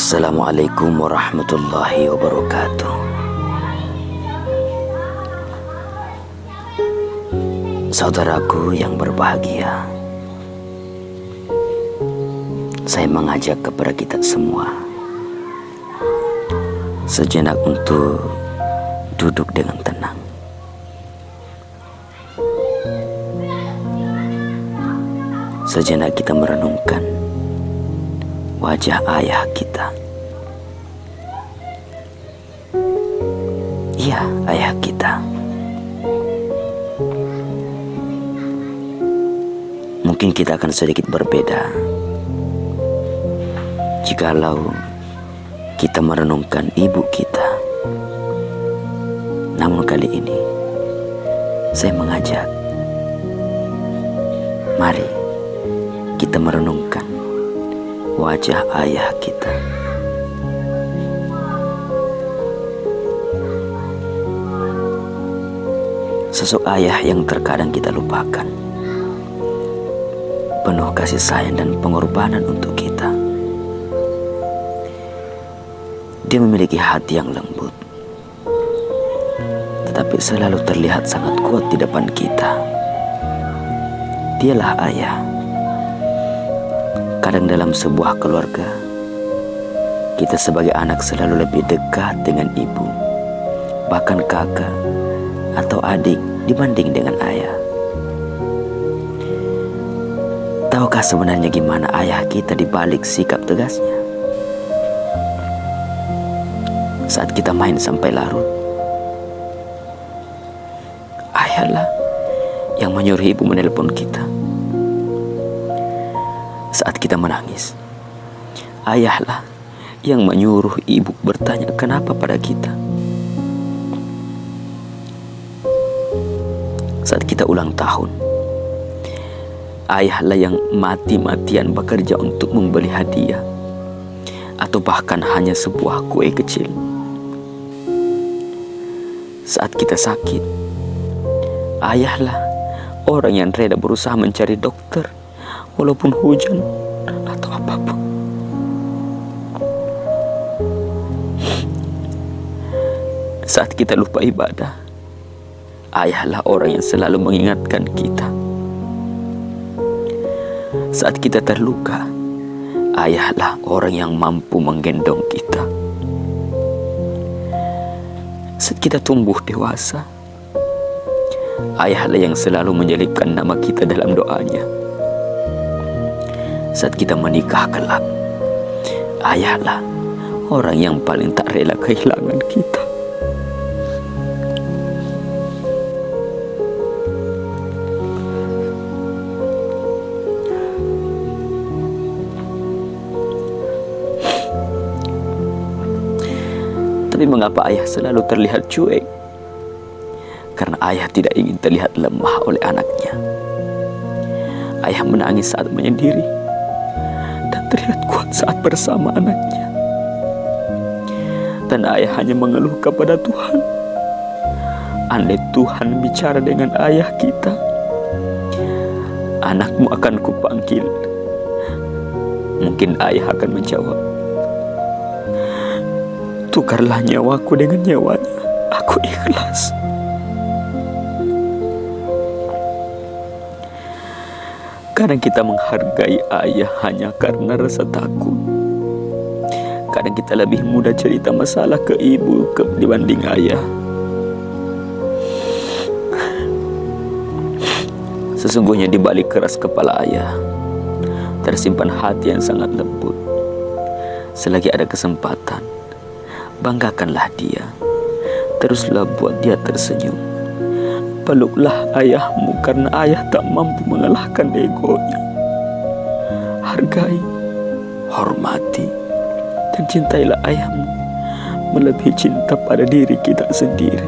Assalamualaikum warahmatullahi wabarakatuh. Saudaraku yang berbahagia, saya mengajak kepada kita semua sejenak untuk duduk dengan tenang. Sejenak kita merenungkan wajah ayah kita. Iya, ayah kita. Mungkin kita akan sedikit berbeda jikalau kita merenungkan ibu kita. Namun kali ini saya mengajak, mari kita merenungkan wajah ayah kita. Sosok ayah yang terkadang kita lupakan, penuh kasih sayang dan pengorbanan untuk kita. Dia memiliki hati yang lembut, tetapi selalu terlihat sangat kuat di depan kita. Dialah ayah. Kadang dalam sebuah keluarga, kita sebagai anak selalu lebih dekat dengan ibu, bahkan kakak atau adik dibanding dengan ayah. Tahukah sebenarnya gimana ayah kita di balik sikap tegasnya? Saat kita main sampai larut, ayahlah yang menyuruh ibu menelpon kita. Saat kita menangis, ayahlah yang menyuruh ibu bertanya kenapa pada kita. Saat kita ulang tahun, ayahlah yang mati-matian bekerja untuk membeli hadiah atau bahkan hanya sebuah kue kecil. Saat kita sakit, ayahlah orang yang rela berusaha mencari dokter walaupun hujan atau apapun. Saat kita lupa ibadah, ayahlah orang yang selalu mengingatkan kita. Saat kita terluka, ayahlah orang yang mampu menggendong kita. Saat kita tumbuh dewasa, ayahlah yang selalu menyelipkan nama kita dalam doanya. Saat kita menikah kelak, ayahlah orang yang paling tak rela kehilangan kita. Tapi mengapa ayah selalu terlihat cuek? Karena ayah tidak ingin terlihat lemah oleh anaknya. Ayah menangis saat menyendiri dan terlihat kuat saat bersama anaknya. Dan ayah hanya mengeluh kepada Tuhan. Andai Tuhan bicara dengan ayah kita, anakmu akan kupanggil. Mungkin ayah akan menjawab, tukarlah nyawaku dengan nyawanya, aku ikhlas. Kadang kita menghargai ayah hanya karena rasa takut. Kadang kita lebih mudah cerita masalah ke ibu dibanding ayah. Sesungguhnya di balik keras kepala ayah tersimpan hati yang sangat lembut. Selagi ada kesempatan, banggakanlah dia. Teruslah buat dia tersenyum. Peluklah ayahmu karena ayah tak mampu mengalahkan egonya. Hargai, hormati, dan cintailah ayahmu melebihi cinta pada diri kita sendiri.